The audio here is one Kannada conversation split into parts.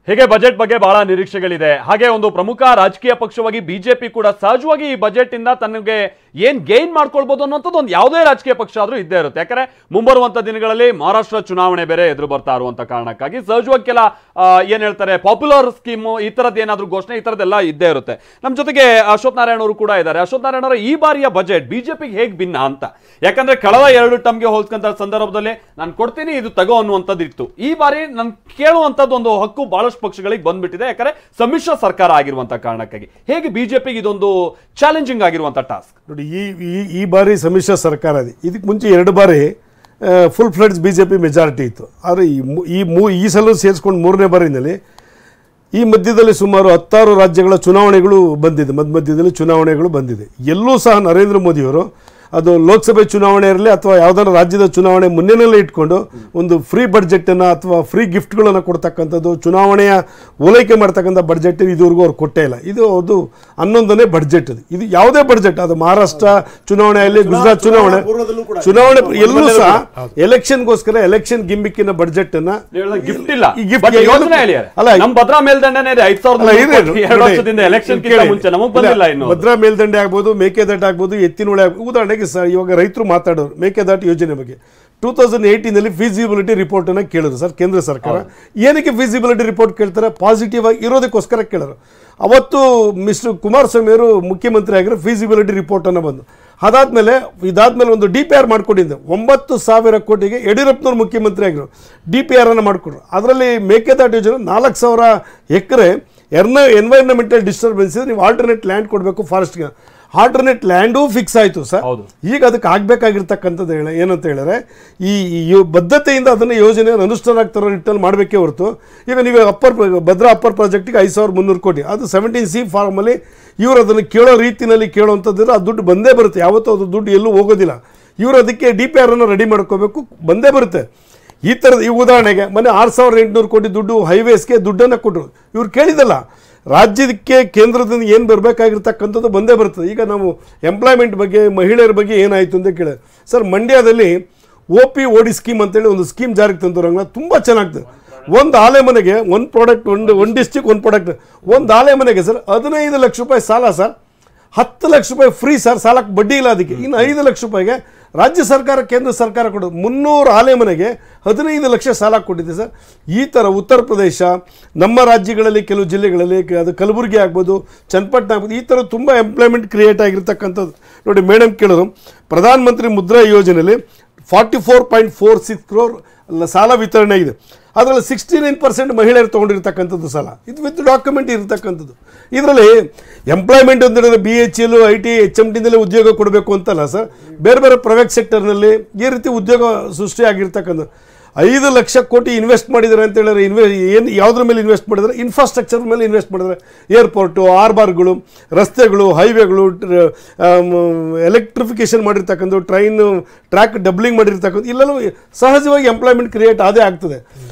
ಹೀಗೆ ಬಜೆಟ್ ಬಗ್ಗೆ ಬಹಳ ನಿರೀಕ್ಷೆಗಳಿದೆ. ಹಾಗೆ ಒಂದು ಪ್ರಮುಖ ರಾಜಕೀಯ ಪಕ್ಷವಾಗಿ ಬಿಜೆಪಿ ಕೂಡ ಸಹಜವಾಗಿ ಈ ಬಜೆಟ್ ಇಂದ ತನಗೆ ಏನ್ ಗೇನ್ ಮಾಡ್ಕೊಳ್ಬಹುದು ಅನ್ನೋಂಥದ್ದು ಒಂದು ಯಾವುದೇ ರಾಜಕೀಯ ಪಕ್ಷ ಆದ್ರೂ ಇದ್ದೇ ಇರುತ್ತೆ. ಯಾಕಂದ್ರೆ ಮುಂಬರುವಂತ ದಿನಗಳಲ್ಲಿ ಮಹಾರಾಷ್ಟ್ರ ಚುನಾವಣೆ ಬೇರೆ ಎದುರು ಬರ್ತಾ ಇರುವಂತ ಕಾರಣಕ್ಕಾಗಿ ಸಹಜವಾಗಿ ಕೆಲ ಏನ್ ಹೇಳ್ತಾರೆ ಪಾಪ್ಯುಲರ್ ಸ್ಕೀಮು ಈ ತರದ್ ಏನಾದ್ರೂ ಘೋಷಣೆ ಈ ತರದೆಲ್ಲ ಇದ್ದೇ ಇರುತ್ತೆ. ನಮ್ಮ ಜೊತೆಗೆ ಅಶ್ವಥ್ ನಾರಾಯಣ ಅವರು ಕೂಡ ಇದ್ದಾರೆ. ಅಶ್ವಥ್ ನಾರಾಯಣ ಅವರ ಈ ಬಾರಿಯ ಬಜೆಟ್ ಬಿಜೆಪಿಗೆ ಹೇಗೆ ಭಿನ್ನ ಅಂತ, ಯಾಕಂದ್ರೆ ಕಳೆದ 2 ಟರ್ಮ್ಗೆ ಹೋಲ್ಸ್ಕೊಂತ ಸಂದರ್ಭದಲ್ಲಿ ನಾನು ಕೊಡ್ತೀನಿ ಇದು ತಗೋ ಅನ್ನುವಂಥದ್ದು ಇತ್ತು. ಈ ಬಾರಿ ನಾನು ಕೇಳುವಂತದ್ದು ಒಂದು ಹಕ್ಕು ಬಹಳಷ್ಟು ಪಕ್ಷಗಳಿಗೆ ಬಂದ್ಬಿಟ್ಟಿದೆ, ಯಾಕಂದ್ರೆ ಸಮ್ಮಿಶ್ರ ಸರ್ಕಾರ ಆಗಿರುವಂತಹ ಕಾರಣಕ್ಕಾಗಿ. ಹೇಗೆ ಬಿಜೆಪಿಗೆ ಇದೊಂದು ಚಾಲೆಂಜಿಂಗ್ ಆಗಿರುವಂತಹ ಟಾಸ್ಕ್ ನೋಡಿ. ಈ ಬಾರಿ ಸಮ್ಮಿಶ್ರ ಸರ್ಕಾರ ಇದೆ. ಇದಕ್ಕೆ ಮುಂಚೆ 2 ಬಾರಿ ಫುಲ್ ಫ್ಲೆಡ್ಜ್ ಬಿಜೆಪಿ ಮೆಜಾರಿಟಿ ಇತ್ತು. ಆದರೆ ಈ ಸಲ ಸೇರಿಸ್ಕೊಂಡು 3ನೇ ಬಾರಿನಲ್ಲಿ ಈ ಮಧ್ಯದಲ್ಲಿ ಸುಮಾರು 16 ರಾಜ್ಯಗಳ ಚುನಾವಣೆಗಳು ಬಂದಿದೆ. ಮಧ್ಯದಲ್ಲಿ ಚುನಾವಣೆಗಳು ಬಂದಿದೆ. ಎಲ್ಲೂ ಸಹ ನರೇಂದ್ರ ಮೋದಿಯವರು ಅದು ಲೋಕಸಭೆ ಚುನಾವಣೆ ಇರಲಿ ಅಥವಾ ಯಾವುದಾದ್ರು ರಾಜ್ಯದ ಚುನಾವಣೆ ಮುನ್ನೆನಲ್ಲೇ ಇಟ್ಕೊಂಡು ಒಂದು ಫ್ರೀ ಬಡ್ಜೆಟನ್ನು ಅಥವಾ ಫ್ರೀ ಗಿಫ್ಟ್ಗಳನ್ನು ಕೊಡ್ತಕ್ಕಂಥದ್ದು, ಚುನಾವಣೆಯ ಓಲೈಕೆ ಮಾಡ್ತಕ್ಕಂಥ ಬಡ್ಜೆಟ್ ಇದುವರೆಗೂ ಅವ್ರು ಕೊಟ್ಟೇ ಇಲ್ಲ. ಇದು 11ನೇ ಬಡ್ಜೆಟ್. ಇದು ಯಾವುದೇ ಬಡ್ಜೆಟ್, ಅದು ಮಹಾರಾಷ್ಟ್ರ ಚುನಾವಣೆ ಆಗಲಿ, ಗುಜರಾತ್ ಚುನಾವಣೆ ಎಲ್ಲೂ ಸಹ ಎಲೆಕ್ಷನ್ಗೋಸ್ಕರ ಎಲೆಕ್ಷನ್ ಗಿಮ್ಮಿಕ್ಕಿನ ಬಡ್ಜೆಟ್ ಅನ್ನ ಗಿಫ್ಟ್ ಇಲ್ಲ. ಭದ್ರಾ ಮೇಲ್ದಂಡೆ ಭದ್ರಾ ಮೇಲ್ದಂಡೆ ಆಗ್ಬೋದು, ಮೇಕೆದಾಟು ಆಗ್ಬೋದು, ಎತ್ತಿನೊಳೆ ಆಗ್ಬೋದು. ಉದಾಹರಣೆಗೆ ಇವಾಗ ರೈತರು ಮಾತಾಡೋರು ಮೇಕೆದಾಟು ಯೋಜನೆ ಬಗ್ಗೆ 2018ನಲ್ಲಿ ಫೀಸಿಬಿಲಿಟಿ ರಿಪೋರ್ಟ್ ಅನ್ನ ಕೇಳಿದ್ರು ಸರ್ ಕೇಂದ್ರ ಸರ್ಕಾರ. ಏನಕ್ಕೆ ಫೀಸಿಬಿಲಿಟಿ ರಿಪೋರ್ಟ್ ಕೇಳ್ತಾರೆ? ಪಾಸಿಟಿವ್ ಆಗಿ ಇರೋದಕ್ಕೋಸ್ಕರ ಕೇಳರು. ಅವತ್ತು ಮಿಸ್ಟರ್ ಕುಮಾರಸ್ವಾಮಿ ಅವರು ಮುಖ್ಯಮಂತ್ರಿ ಆಗಿರೋ ಫೀಸಿಬಿಲಿಟಿ ರಿಪೋರ್ಟ್ ಅನ್ನ ಬಂದು ಇದಾದ್ಮೇಲೆ ಒಂದು DPR ಮಾಡ್ಕೊಂಡಿದ್ದೆ 9,000 ಕೋಟಿಗೆ. ಯಡಿಯೂರಪ್ಪನವ್ರು ಮುಖ್ಯಮಂತ್ರಿ ಆಗಿರೋ DPR ಅನ್ನು ಮಾಡಿಕೊಡ್ರು. ಅದರಲ್ಲಿ ಮೇಕೆದಾಟು ಯೋಜನೆ 4,000 ಎಕರೆ ಎನ್ವೈರನ್ಮೆಂಟಲ್ ಡಿಸ್ಟರ್ಬೆನ್ಸ್ ಇದೆ, ನೀವು ಆಲ್ಟರ್ನೇಟ್ ಲ್ಯಾಂಡ್ ಕೊಡಬೇಕು ಫಾರೆಸ್ಟ್ಗೆ. ಆಲ್ಟರ್ನೇಟ್ ಲ್ಯಾಂಡು ಫಿಕ್ಸ್ ಆಯಿತು ಸರ್. ಈಗ ಅದಕ್ಕೆ ಆಗಬೇಕಾಗಿರ್ತಕ್ಕಂಥದ್ದು ಏನಂತ ಹೇಳಿದ್ರೆ ಈ ಬದ್ಧತೆಯಿಂದ ಅದನ್ನು ಯೋಜನೆ ಅನುಷ್ಠಾನ ಆಗ್ತಾರೋ ನಿಟ್ಟಲ್ಲಿ ಮಾಡಬೇಕೇ ಹೊರತು, ಈಗ ನೀವು ಭದ್ರಾ ಅಪ್ಪರ್ ಪ್ರಾಜೆಕ್ಟಿಗೆ 5,300 ಕೋಟಿ, ಅದು 17C ಫಾರ್ಮಲ್ಲಿ ಇವರು ಅದನ್ನು ಕೇಳೋ ರೀತಿಯಲ್ಲಿ ಕೇಳೋವಂಥದ್ದಿದ್ರೆ ಆ ದುಡ್ಡು ಬಂದೇ ಬರುತ್ತೆ. ಯಾವತ್ತೂ ಅದು ದುಡ್ಡು ಎಲ್ಲೂ ಹೋಗೋದಿಲ್ಲ. ಇವರು ಅದಕ್ಕೆ DPR ಅನ್ನು ರೆಡಿ ಮಾಡ್ಕೋಬೇಕು, ಬಂದೇ ಬರುತ್ತೆ. ಈ ಥರದ ಈ ಉದಾಹರಣೆಗೆ ಮೊನ್ನೆ 6,800 ಕೋಟಿ ದುಡ್ಡು ಹೈವೇಸ್ಗೆ ದುಡ್ಡನ್ನು ಕೊಟ್ಟರು. ಇವ್ರು ಕೇಳಿದಲ್ಲ, ರಾಜ್ಯಕ್ಕೆ ಕೇಂದ್ರದಿಂದ ಏನು ಬರಬೇಕಾಗಿರ್ತಕ್ಕಂಥದ್ದು ಬಂದೇ ಬರ್ತದೆ. ಈಗ ನಾವು ಎಂಪ್ಲಾಯ್ಮೆಂಟ್ ಬಗ್ಗೆ, ಮಹಿಳೆಯರ ಬಗ್ಗೆ ಏನಾಯಿತು ಅಂತ ಕೇಳಿದೆ ಸರ್. ಮಂಡ್ಯದಲ್ಲಿ OPOD ಸ್ಕೀಮ್ ಅಂತೇಳಿ ಒಂದು ಸ್ಕೀಮ್ ಜಾರಿಗೆ ತಂದರಂಗ ತುಂಬ ಚೆನ್ನಾಗ್ತದೆ. ಒಂದು ಆಲೆ ಮನೆಗೆ ಒಂದು ಪ್ರಾಡಕ್ಟ್, ಒಂದು ಡಿಸ್ಟಿಕ್ ಒಂದು ಪ್ರಾಡಕ್ಟ್. ಒಂದು ಆಲೆ ಮನೆಗೆ ಸರ್ 15 ಲಕ್ಷ ರೂಪಾಯಿ ಸಾಲ ಸರ್, 10 ಲಕ್ಷ ರೂಪಾಯಿ ಫ್ರೀ ಸರ್, ಸಾಲಕ್ಕೆ ಬಡ್ಡಿ ಇಲ್ಲ. ಅದಕ್ಕೆ ಇನ್ನು 5 ಲಕ್ಷ ರೂಪಾಯಿಗೆ ರಾಜ್ಯ ಸರ್ಕಾರ ಕೇಂದ್ರ ಸರ್ಕಾರ ಕೊಡೋದು. 300 ಆಲೆ ಮನೆಗೆ 15 ಲಕ್ಷ ಸಾಲ ಕೊಟ್ಟಿದೆ ಸರ್. ಈ ಥರ ಉತ್ತರ ಪ್ರದೇಶ, ನಮ್ಮ ರಾಜ್ಯಗಳಲ್ಲಿ ಕೆಲವು ಜಿಲ್ಲೆಗಳಲ್ಲಿ, ಅದು ಕಲಬುರಗಿ ಆಗ್ಬೋದು, ಚನ್ನಪಟ್ಟಣ ಆಗ್ಬೋದು, ಈ ಥರ ತುಂಬ ಎಂಪ್ಲಾಯ್ಮೆಂಟ್ ಕ್ರಿಯೇಟ್ ಆಗಿರ್ತಕ್ಕಂಥದ್ದು. ನೋಡಿ ಮೇಡಮ್ ಕೇಳೋರು, ಪ್ರಧಾನ ಮಂತ್ರಿ ಮುದ್ರಾ ಯೋಜನೆಯಲ್ಲಿ 44.46 crore ಸಾಲ ವಿತರಣೆ ಇದೆ. ಅದರಲ್ಲಿ 69% ಮಹಿಳೆಯರು ತೊಗೊಂಡಿರ್ತಕ್ಕಂಥದ್ದು ಸಾಲ. ಇದು ವಿತ್ ಡಾಕ್ಯುಮೆಂಟ್ ಇರತಕ್ಕಂಥದ್ದು. ಇದರಲ್ಲಿ ಎಂಪ್ಲಾಯ್ಮೆಂಟ್ ಅಂತ ಹೇಳಿದ್ರೆ BHEL, IT, HMDನಲ್ಲೇ ಉದ್ಯೋಗ ಕೊಡಬೇಕು ಅಂತಲ್ಲ ಸರ್, ಬೇರೆ ಬೇರೆ ಪ್ರೈವೇಟ್ ಸೆಕ್ಟರ್ನಲ್ಲಿ ಈ ರೀತಿ ಉದ್ಯೋಗ ಸೃಷ್ಟಿಯಾಗಿರ್ತಕ್ಕಂಥದ್ದು. 5 ಲಕ್ಷ ಕೋಟಿ ಇನ್ವೆಸ್ಟ್ ಮಾಡಿದ್ದಾರೆ ಅಂತ ಹೇಳಿದ್ರೆ ಏನು ಯಾವುದ್ರ ಮೇಲೆ ಇನ್ವೆಸ್ಟ್ ಮಾಡಿದರೆ? ಇನ್ಫ್ರಾಸ್ಟ್ರಕ್ಚರ್ ಮೇಲೆ ಇನ್ವೆಸ್ಟ್ ಮಾಡಿದರೆ. ಏರ್ಪೋರ್ಟು, ಹಾರ್ಬರ್ಗಳು, ರಸ್ತೆಗಳು, ಹೈವೇಗಳು, ಎಲೆಕ್ಟ್ರಿಫಿಕೇಷನ್ ಮಾಡಿರ್ತಕ್ಕಂಥ, ಟ್ರೈನ್ ಟ್ರ್ಯಾಕ್ ಡಬ್ಲಿಂಗ್ ಮಾಡಿರ್ತಕ್ಕಂಥ, ಇಲ್ಲೆಲ್ಲೂ ಸಹಜವಾಗಿ ಎಂಪ್ಲಾಯ್ಮೆಂಟ್ ಕ್ರಿಯೇಟ್ ಆದೇ ಆಗ್ತದೆ.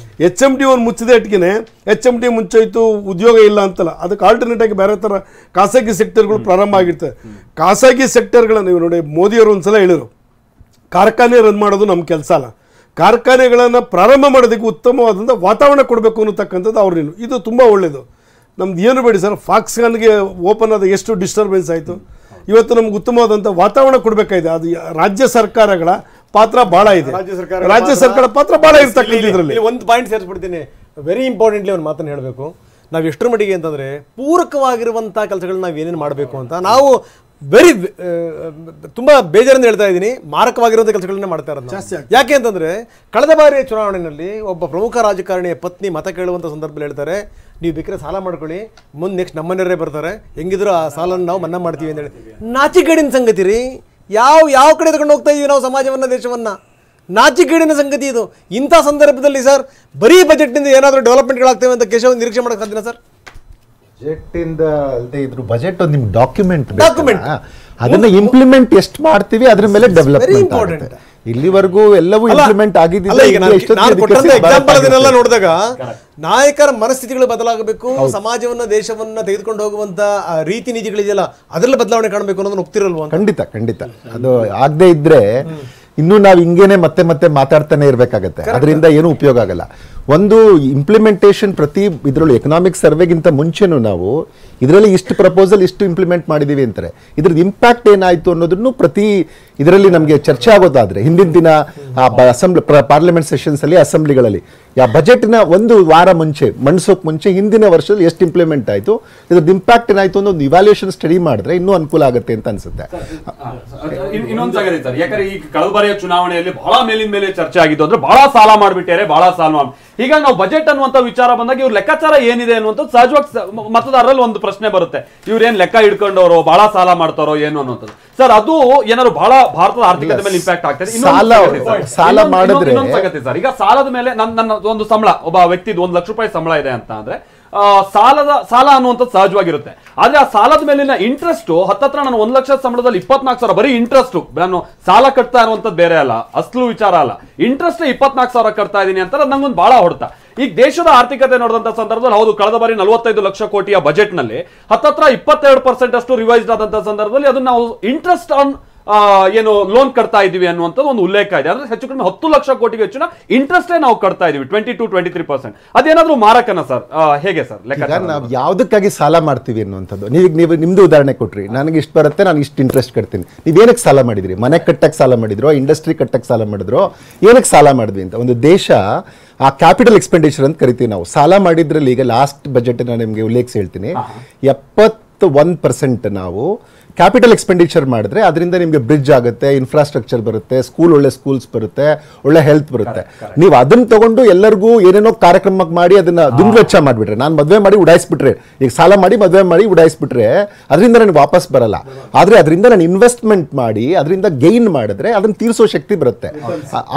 HMD ಒಂದು ಮುಚ್ಚಿದೆ ಇಟ್ಕಿನೇ, HMD ಮುಂಚಾಯಿತು ಉದ್ಯೋಗ ಇಲ್ಲ ಅಂತಲ್ಲ, ಅದಕ್ಕೆ ಆಲ್ಟರ್ನೇಟ್ ಆಗಿ ಬೇರೆ ಥರ ಖಾಸಗಿ ಸೆಕ್ಟರ್ಗಳು ಪ್ರಾರಂಭ ಆಗಿರ್ತವೆ. ಖಾಸಗಿ ಸೆಕ್ಟರ್ಗಳನ್ನು ನೀವು ನೋಡಿ, ಮೋದಿಯವರು ಒಂದ್ಸಲ ಹೇಳಿದರು, ಕಾರ್ಖಾನೆ ರನ್ ಮಾಡೋದು ನಮ್ಮ ಕೆಲಸ ಅಲ್ಲ, ಕಾರ್ಖಾನೆಗಳನ್ನು ಪ್ರಾರಂಭ ಮಾಡೋದಕ್ಕೆ ಉತ್ತಮವಾದಂಥ ವಾತಾವರಣ ಕೊಡಬೇಕು ಅನ್ನತಕ್ಕಂಥದ್ದು ಅವ್ರೇನು. ಇದು ತುಂಬ ಒಳ್ಳೆಯದು. ನಮ್ದು ಏನು ಬೇಡಿ ಸರ್, ಫಾಕ್ಸ್ಖಾನ್ಗೆ ಓಪನ್ ಆದ ಎಷ್ಟು ಡಿಸ್ಟರ್ಬೆನ್ಸ್ ಆಯಿತು. ಇವತ್ತು ನಮ್ಗೆ ಉತ್ತಮವಾದಂಥ ವಾತಾವರಣ ಕೊಡಬೇಕಾಗಿದೆ. ಅದು ರಾಜ್ಯ ಸರ್ಕಾರಗಳ ಪಾತ್ರ ಭಾಳ ಇದೆ. ರಾಜ್ಯ ಸರ್ಕಾರ ಪಾತ್ರ ಭಾಳ ಇರ್ತಕ್ಕಂಥ. ಇದರಲ್ಲಿ ಒಂದು ಪಾಯಿಂಟ್ ಸೇರಿಸ್ಬಿಡ್ತೀನಿ, ವೆರಿ ಇಂಪಾರ್ಟೆಂಟ್ಲಿ ಒಂದು ಮಾತನ್ನು ಹೇಳಬೇಕು. ನಾವು ಎಷ್ಟರ ಮಟ್ಟಿಗೆ ಅಂತಂದರೆ ಪೂರಕವಾಗಿರುವಂಥ ಕೆಲಸಗಳನ್ನ ನಾವು ಏನೇನು ಮಾಡಬೇಕು ಅಂತ ನಾವು ತುಂಬ ಬೇಜಾರಿಂದ ಹೇಳ್ತಾ ಇದ್ದೀನಿ. ಮಾರಕವಾಗಿರುವಂಥ ಕೆಲಸಗಳನ್ನ ಮಾಡ್ತಾ ಇರೋದು. ಯಾಕೆ ಅಂತಂದರೆ ಕಳೆದ ಬಾರಿಯ ಚುನಾವಣೆಯಲ್ಲಿ ಒಬ್ಬ ಪ್ರಮುಖ ರಾಜಕಾರಣಿಯ ಪತ್ನಿ ಮತ ಕೇಳುವಂಥ ಸಂದರ್ಭದಲ್ಲಿ ಹೇಳ್ತಾರೆ, ನೀವು ಬೇಕಾದ್ರೆ ಸಾಲ ಮಾಡ್ಕೊಳ್ಳಿ, ಮುಂದೆ ನೆಕ್ಸ್ಟ್ ನಮ್ಮನೆಯವರೇ ಬರ್ತಾರೆ, ಹೆಂಗಿದ್ರು ಆ ಸಾಲನ್ನು ನಾವು ಮನ್ನಾ ಮಾಡ್ತೀವಿ ಅಂತ ಹೇಳಿ. ನಾಚಿಕೆಡಿನ ಸಂಗತಿ ರೀ. ಯಾವ ಕಡೆ ತಗೊಂಡು ಹೋಗ್ತಾ ಇದೀವಿ ನಾವು ಸಮಾಜವನ್ನು, ದೇಶವನ್ನು? ನಾಚಿಕೆಡಿನ ಸಂಗತಿ ಇದು. ಇಂಥ ಸಂದರ್ಭದಲ್ಲಿ ಸರ್ ಬರೀ ಬಜೆಟ್ನಿಂದ ಏನಾದರೂ ಡೆವಲಪ್ಮೆಂಟ್ಗಳಾಗ್ತವೆ ಅಂತ ಕೇಶವ ನಿರೀಕ್ಷೆ ಮಾಡೋಕೆ ಸಾಧ್ಯನಾ ಸರ್? ಬಜೆಟ್ ಅಲ್ಲದೆ ಇದ್ರು ಬಜೆಟ್ ಒಂದು ನಿಮ್ಗೆ ಡಾಕ್ಯುಮೆಂಟ್ ಅದನ್ನ ಇಂಪ್ಲಿಮೆಂಟ್ ಎಷ್ಟು ಮಾಡ್ತೀವಿ ಅದ್ರ ಮೇಲೆ ಡೆವಲಪ್ಮೆಂಟ್ ಆಗುತ್ತೆ. ಇಲ್ಲಿವರೆಗೂ ಎಲ್ಲವೂ ಇಂಪ್ಲಿಮೆಂಟ್ ಆಗಿದ್ದಿಲ್ಲ. ನೋಡಿದಾಗ ನಾಯಕರ ಮನಸ್ಥಿತಿಗಳು ಬದಲಾಗಬೇಕು, ಸಮಾಜವನ್ನ ದೇಶವನ್ನ ತೆಗೆದುಕೊಂಡು ಹೋಗುವಂತ ರೀತಿ ನೀತಿಗಳಿದೆಯಲ್ಲ ಅದರಲ್ಲಿ ಬದಲಾವಣೆ ಕಾಣಬೇಕು ಅನ್ನೋದನ್ನ ಒಪ್ತಿರಲ್ವಾ? ಖಂಡಿತ ಅದು ಆಗದೆ ಇದ್ರೆ ಇನ್ನೂ ನಾವು ಹಿಂಗೇನೆ ಮತ್ತೆ ಮಾತಾಡ್ತಾನೆ ಇರ್ಬೇಕಾಗತ್ತೆ. ಅದರಿಂದ ಏನು ಉಪಯೋಗ ಆಗಲ್ಲ. ಒಂದು ಇಂಪ್ಲಿಮೆಂಟೇಷನ್ ಪ್ರತಿ ಇದರಲ್ಲೂ ಎಕನಾಮಿಕ್ ಸರ್ವೆಗಿಂತ ಮುಂಚೆನೂ ನಾವು ಇದರಲ್ಲಿ ಇಷ್ಟು ಪ್ರಪೋಸಲ್ ಇಷ್ಟು ಇಂಪ್ಲಿಮೆಂಟ್ ಮಾಡಿದೀವಿ ಅಂತಾರೆ. ಇದ್ರದ್ದು ಇಂಪ್ಯಾಕ್ಟ್ ಏನಾಯ್ತು ಅನ್ನೋದನ್ನು ಪ್ರತಿ ಇದರಲ್ಲಿ ನಮಗೆ ಚರ್ಚೆ ಆಗೋದಾದ್ರೆ ಹಿಂದಿನ ದಿನ ಅಸೆಂಬ್ಲಿ ಪಾರ್ಲಿಮೆಂಟ್ ಸೆಷನ್ಸ್ ಅಲ್ಲಿ ಅಸೆಂಬ್ಲಿಗಳಲ್ಲಿ ಬಜೆಟ್ನ ಒಂದು ವಾರ ಮುಂಚೆ ಮಂಡಿಸೋಕ್ ಮುಂಚೆ ಹಿಂದಿನ ವರ್ಷದಲ್ಲಿ ಎಷ್ಟು ಇಂಪ್ಲಿಮೆಂಟ್ ಆಯ್ತು, ಇದ್ರದ್ದು ಇಂಪ್ಯಾಕ್ಟ್ ಏನಾಯ್ತು ಅನ್ನೋ ಒಂದು ಇವ್ಯಾಲ್ಯೂಯೇಷನ್ ಸ್ಟಡಿ ಮಾಡಿದ್ರೆ ಇನ್ನೂ ಅನುಕೂಲ ಆಗುತ್ತೆ ಅಂತ ಅನ್ಸುತ್ತೆ. ಇನ್ನೊಂದು ಸಂಗತಿ ಸರ್, ಯಾಕಂದ್ರೆ ಈ ಕಳೆದ ಬಾರಿಯ ಚುನಾವಣೆಯಲ್ಲಿ ಬಹಳ ಮೇಲಿನ ಮೇಲೆ ಚರ್ಚೆ ಆಗಿದ್ದು ಅಂದ್ರೆ ಬಹಳ ಸಾಲ ಮಾಡ್ಬಿಟ್ಟಾರೆ, ಬಹಳ ಸಾಲ ಮಾಡಿ. ಹೀಗಾಗಿ ನಾವು ಬಜೆಟ್ ಅನ್ನುವಂತ ವಿಚಾರ ಬಂದಾಗ ಇವ್ರ ಲೆಕ್ಕಾಚಾರ ಏನಿದೆ ಅನ್ನುವಂಥದ್ದು ಸಹಜವಾಗಿ ಮತದಾರರಲ್ಲಿ ಒಂದು ಪ್ರಶ್ನೆ ಬರುತ್ತೆ, ಇವ್ರೇನ್ ಲೆಕ್ಕ ಇಟ್ಕೊಂಡವರು ಬಹಳ ಸಾಲ ಮಾಡ್ತಾರೋ ಏನು ಅನ್ನುವಂಥದ್ದು. ಸರ್ ಅದು ಏನಾದ್ರು ಬಹಳ ಭಾರತದ ಆರ್ಥಿಕತೆ ಮೇಲೆ ಇಂಪ್ಯಾಕ್ಟ್ ಆಗ್ತದೆ. ಸಾಲ ಮಾಡಿದ್ರೆ ಇನ್ನೊಂದು ಸಂಗತಿ ಸರ್, ಈಗ ಸಾಲದ ಮೇಲೆ ನನ್ನ ಒಂದು ಸಂಬಳ, ಒಬ್ಬ ವ್ಯಕ್ತಿದು 1 ಲಕ್ಷ ರೂಪಾಯಿ ಸಂಬಳ ಇದೆ ಅಂತ ಅಂದ್ರೆ ಸಾಲ ಅನ್ನುವಂಥದ್ದು ಸಹಜವಾಗಿರುತ್ತೆ. ಆದ್ರೆ ಆ ಸಾಲದ ಮೇಲಿನ ಇಂಟ್ರೆಸ್ಟ್ ಹತ್ತತ್ರ ನಾನು 1 ಲಕ್ಷ ಸಂಬಳದಲ್ಲಿ 24,000 ಬರೀ ಇಂಟ್ರೆಸ್ಟ್, ನಾನು ಸಾಲ ಕಟ್ತಾ ಇರುವಂತದ್ದು ಬೇರೆ ಅಲ್ಲ, ಅಸ್ಲು ವಿಚಾರ ಅಲ್ಲ, ಇಂಟ್ರೆಸ್ಟ್ 24,000 ಕಟ್ತಾ ಇದೀನಿ ಅಂತ ನಂಗೊಂದು ಬಹಳ ಹೊಡ್ತ. ಈಗ ದೇಶದ ಆರ್ಥಿಕತೆ ನೋಡಿದಂತ ಸಂದರ್ಭದಲ್ಲಿ ಹೌದು ಕಳೆದ ಬಾರಿ 45 ಲಕ್ಷ ಕೋಟಿಯ ಬಜೆಟ್ ನಲ್ಲಿ ಹತ್ತತ್ರ 22% ಅಷ್ಟು ರಿವೈಸ್ಡ್ ಆದಂತ ಸಂದರ್ಭದಲ್ಲಿ ಅದನ್ನ ನಾವು ಇಂಟ್ರೆಸ್ಟ್ ಆನ್ ಏನು ಲೋನ್ ಕಟ್ತಾ ಇದೀವಿ ಅನ್ನುವಂಥದ್ದು ಒಂದು ಉಲ್ಲೇಖ ಇದೆ. ಅಂದ್ರೆ ಹೆಚ್ಚು ಕಡಿಮೆ 10 ಲಕ್ಷ ಕೋಟಿಗೆ ಹೆಚ್ಚಿನ ಇಂಟ್ರೆಸ್ಟ್ ನಾವು ಕಟ್ತಾ ಇದೀವಿ, 22-23%. ಅದೇನಾದ್ರೂ ಮಾರಕನ ಸರ್, ಹೇಗೆ ಸರ್ ಲೆಕ್ಕ? ನಾವು ಯಾವ್ದಕ್ಕಾಗಿ ಸಾಲ ಮಾಡ್ತೀವಿ ಅನ್ನುವಂಥದ್ದು, ನೀವು ನಿಮ್ದು ಉದಾಹರಣೆ ಕೊಟ್ರಿ, ನನಗೆ ಇಷ್ಟು ಬರುತ್ತೆ ನಾನು ಇಷ್ಟು ಇಂಟ್ರೆಸ್ಟ್ ಕಟ್ತೀನಿ. ನೀವೇನಕ್ಕೆ ಸಾಲ ಮಾಡಿದ್ರಿ? ಮನೆ ಕಟ್ಟಕ್ಕೆ ಸಾಲ ಮಾಡಿದ್ರೋ, ಇಂಡಸ್ಟ್ರಿ ಕಟ್ಟಕ್ಕೆ ಸಾಲ ಮಾಡಿದ್ರೋ, ಏನಕ್ಕೆ ಸಾಲ ಮಾಡಿದ್ವಿ ಅಂತ. ಒಂದು ದೇಶ ಆ ಕ್ಯಾಪಿಟಲ್ ಎಕ್ಸ್ಪೆಂಡಿಚರ್ ಅಂತ ಕರಿತೀವಿ ನಾವು. ಸಾಲ ಮಾಡಿದ್ರಲ್ಲಿ ಈಗ ಲಾಸ್ಟ್ ಬಜೆಟ್ ನಾನು ನಿಮಗೆ ಉಲ್ಲೇಖಿಸಿ ಹೇಳ್ತೀನಿ, 71% ನಾವು ಕ್ಯಾಪಿಟಲ್ ಎಕ್ಸ್ಪೆಂಡಿಚರ್ ಮಾಡಿದ್ರೆ ಅದರಿಂದ ನಿಮಗೆ ಬ್ರಿಡ್ಜ್ ಆಗುತ್ತೆ, ಇನ್ಫ್ರಾಸ್ಟ್ರಕ್ಚರ್ ಬರುತ್ತೆ, ಒಳ್ಳೆ ಸ್ಕೂಲ್ಸ್ ಬರುತ್ತೆ, ಒಳ್ಳೆ ಹೆಲ್ತ್ ಬರುತ್ತೆ. ನೀವು ಅದನ್ನ ತಗೊಂಡು ಎಲ್ಲರಿಗೂ ಏನೇನೋ ಕಾರ್ಯಕ್ರಮಕ್ಕೆ ಮಾಡಿ ಅದನ್ನ ದುಂದುವೆಚ್ಚ ಮಾಡಿಬಿಟ್ರೆ, ನಾನು ಮದುವೆ ಮಾಡಿ ಉಡಾಯಿಸ್ಬಿಟ್ರೆ, ಈಗ ಸಾಲ ಮಾಡಿ ಮದುವೆ ಮಾಡಿ ಉಡಾಯಿಸ್ಬಿಟ್ರೆ ಅದರಿಂದ ನನಗೆ ವಾಪಸ್ ಬರಲ್ಲ. ಆದ್ರೆ ಅದರಿಂದ ನಾನು ಇನ್ವೆಸ್ಟ್ಮೆಂಟ್ ಮಾಡಿ ಅದರಿಂದ ಗೈನ್ ಮಾಡಿದ್ರೆ ಅದನ್ನ ತೀರಿಸೋ ಶಕ್ತಿ ಬರುತ್ತೆ.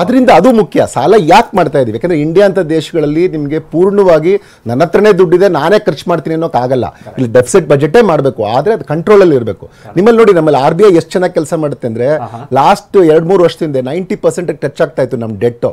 ಅದರಿಂದ ಅದು ಮುಖ್ಯ. ಸಾಲ ಯಾಕೆ ಮಾಡ್ತಾ ಇದೀವಿ? ಯಾಕಂದ್ರೆ ಇಂಡಿಯಾ ಅಂತ ದೇಶಗಳಲ್ಲಿ ನಿಮಗೆ ಪೂರ್ಣವಾಗಿ ನನ್ನ ಹತ್ರನೇ ದುಡ್ಡಿದೆ ನಾನೇ ಖರ್ಚು ಮಾಡ್ತೀನಿ ಅನ್ನೋಕ್ಕಾಗಲ್ಲ. ಇಲ್ಲಿ ಡೆಫಿಸಿಟ್ ಬಜೆಟೇ ಮಾಡಬೇಕು, ಆದ್ರೆ ಅದು ಕಂಟ್ರೋಲ್ ಅಲ್ಲಿ ಇರಬೇಕು. ನಿಮ್ಮಲ್ಲಿ ನೋಡಿ, ನಮ್ಮಲ್ಲಿ RBI ಎಷ್ಟು ಚೆನ್ನಾಗಿ ಕೆಲಸ ಮಾಡುತ್ತೆ ಅಂದ್ರೆ ಲಾಸ್ಟ್ 2-3 ವರ್ಷದಿಂದ 90% ಟಚ್ ಆಗ್ತಾ ಇತ್ತು ನಮ್ ಡೆಟ್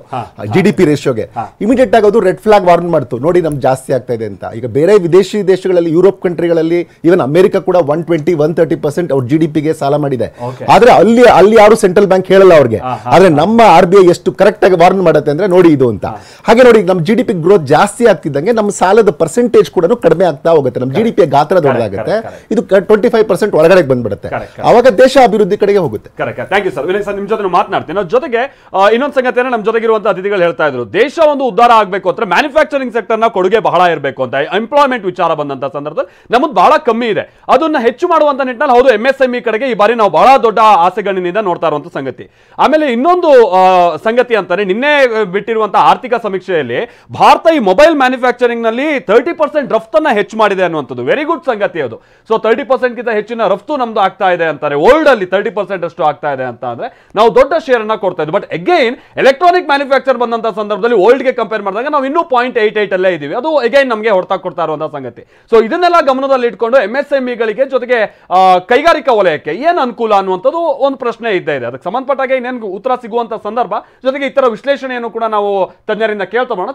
GDP ರೇಷಿಯೋಗೆ. ಇಮಿಡಿಯೇಟ್ ಆಗಿ ಅದು ರೆಡ್ ಫ್ಲಾಗ್ ವಾರ್ನ್ ಮಾಡ್ತು, ನೋಡಿ ನಮ್ಗೆ ಜಾಸ್ತಿ ಆಗ್ತಾ ಇದೆ ಅಂತ. ಈಗ ಬೇರೆ ವಿದೇಶಿ ದೇಶಗಳಲ್ಲಿ, ಯುರೋಪ್ ಕಂಟ್ರಿಗಳಲ್ಲಿ, ಈವನ್ ಅಮೆರಿಕ ಕೂಡ 120-130% ಅವ್ರ GDPಗೆ ಸಾಲ ಮಾಡಿದೆ. ಆದ್ರೆ ಅಲ್ಲಿ ಯಾರು ಸೆಂಟ್ರಲ್ ಬ್ಯಾಂಕ್ ಹೇಳಲ್ಲ ಅವ್ರಿಗೆ. ಆದ್ರೆ ನಮ್ಮ RBI ಎಷ್ಟು ಕರೆಕ್ಟ್ ಆಗಿ ವಾರ್ನ್ ಮಾಡುತ್ತೆ ಅಂದ್ರೆ ನೋಡಿ ಇದು ಅಂತ. ಹಾಗೆ ನೋಡಿ, ನಮ್ಮ GDP ಗ್ರೋತ್ ಜಾಸ್ತಿ ಆಗ್ತಿದ್ದಂಗೆ ನಮ್ಮ ಸಾಲದ ಪರ್ಸೆಂಟೇಜ್ ಕೂಡ ಕಡಿಮೆ ಆಗ್ತಾ ಹೋಗುತ್ತೆ. ನಮ್ಮ GDP ಗಾತ್ರ ದೊಡ್ಡದಾಗುತ್ತೆ, ಇದು 25% ಒಳಗಡೆ ಬಂದ್ಬಿಡುತ್ತೆ. ಅವಾಗ ದೇಶ ಅಭಿವೃದ್ಧಿ ಕಡೆಗೆ ಹೋಗುತ್ತೆ. Correct. Thank you sir. Vinay sir, ನಿಮ್ ಜೊತೆ ಮಾತನಾಡ್ತೀನಿ. ಜೊತೆಗೆ ಇನ್ನೊಂದು ಸಂಗತಿಯನ್ನು ನಮ್ಮ ಜೊತೆಗಿರುವಂತಹ ಅತಿಥಿಗಳು ಹೇಳ್ತಾ ಇದ್ರು, ದೇಶ ಒಂದು ಉದ್ಧಾರ ಆಗಬೇಕು ಅಂದ್ರೆ ಮ್ಯಾನುಫ್ಯಾಕ್ಚರಿಂಗ್ ಸೆಕ್ಟರ್ ನ ಕೊಡುಗೆ ಬಹಳ ಇರಬೇಕು ಅಂತ. ಎಂಪ್ಲಾಯ್ಮೆಂಟ್ ವಿಚಾರ ಬಂದಂತ ಸಂದರ್ಭದಲ್ಲಿ ನಮ್ಮದು ಬಹಳ ಕಮ್ಮಿ ಇದೆ, ಅದನ್ನ ಹೆಚ್ಚು ಮಾಡುವಂತ ನಿಟ್ಟಿನಲ್ಲಿ ಹೌದು MSME ಕಡೆಗೆ ಈ ಬಾರಿ ನಾವು ಬಹಳ ದೊಡ್ಡ ಆಸೆಗಳಿಂದ ನೋಡ್ತಾ ಇರುವಂತ ಸಂಗತಿ. ಆಮೇಲೆ ಇನ್ನೊಂದು ಸಂಗತಿ ಅಂತಾನೆ, ನಿನ್ನೆ ಬಿಟ್ಟಿರುವಂತಹ ಆರ್ಥಿಕ ಸಮೀಕ್ಷೆಯಲ್ಲಿ ಭಾರತ ಈ ಮೊಬೈಲ್ ಮ್ಯಾನುಫ್ಯಾಕ್ಚರಿಂಗ್ ನಲ್ಲಿ 30% ರಫ್ತನ್ನ ಹೆಚ್ಚು ಮಾಡಿದೆ ಅನ್ನುವಂಥದ್ದು ವೆರಿ ಗುಡ್ ಸಂಗತಿ ಅದು. ಸೊ 30% ಗಿಂತ ಹೆಚ್ಚಿನ ರಫ್ತು ನಮ್ದು ಆಗ್ತಾ ಇದೆ ಅಂತಾರೆ. ವರ್ಲ್ಡ್ ಅಲ್ಲಿ 30% ಅಷ್ಟು ಆಗ್ತಾ ಇದೆ ಅಂತ ಅಂದ್ರೆ ನಾವು ದೊಡ್ಡ ಶೇರ್ ಅನ್ನ ಕೊಡ್ತಾ ಇದ್ವಿ. ಬಟ್ ಅಗೈನ್ ಎಲೆಕ್ಟ್ರಾನಿಕ್ ಮ್ಯಾನುಫ್ಯಾಕ್ಚರ್ ಬಂದಂತ ಸಂದರ್ಭದಲ್ಲಿ ವರ್ಲ್ಡ್ ಗೆ ಕಂಪೇರ್ ಮಾಡಿದಾಗ ನಾವು ಇನ್ನೂ 0.88 ಅಲ್ಲೇ ಇದೀವಿ. ಅದು ಅಗೈನ್ ನಮಗೆ ಹೊರತಾ ಕೊಡ್ತಾ ಇರುವಂತಹ ಸಂಗತಿ. ಸೊ ಇದನ್ನೆಲ್ಲ ಗಮನದಲ್ಲಿ ಇಟ್ಕೊಂಡು MSME ಗಳಿಗೆ ಜೊತೆಗೆ ಕೈಗಾರಿಕಾ ವಲಯಕ್ಕೆ ಏನ್ ಅನುಕೂಲ ಅನ್ನುವಂಥದ್ದು ಒಂದು ಪ್ರಶ್ನೆ ಇದ್ದೇ ಇದೆ. ಅದಕ್ಕೆ ಸಂಬಂಧಪಟ್ಟಾಗ ಇನ್ನೇನು ಉತ್ತರ ಸಿಗುವಂತ ಸಂದರ್ಭ, ಜೊತೆಗೆ ಇತರ ವಿಶ್ಲೇಷಣೆಯನ್ನು ಕೂಡ ನಾವು ತಜ್ಞರಿಂದ ಕೇಳ್ತಾ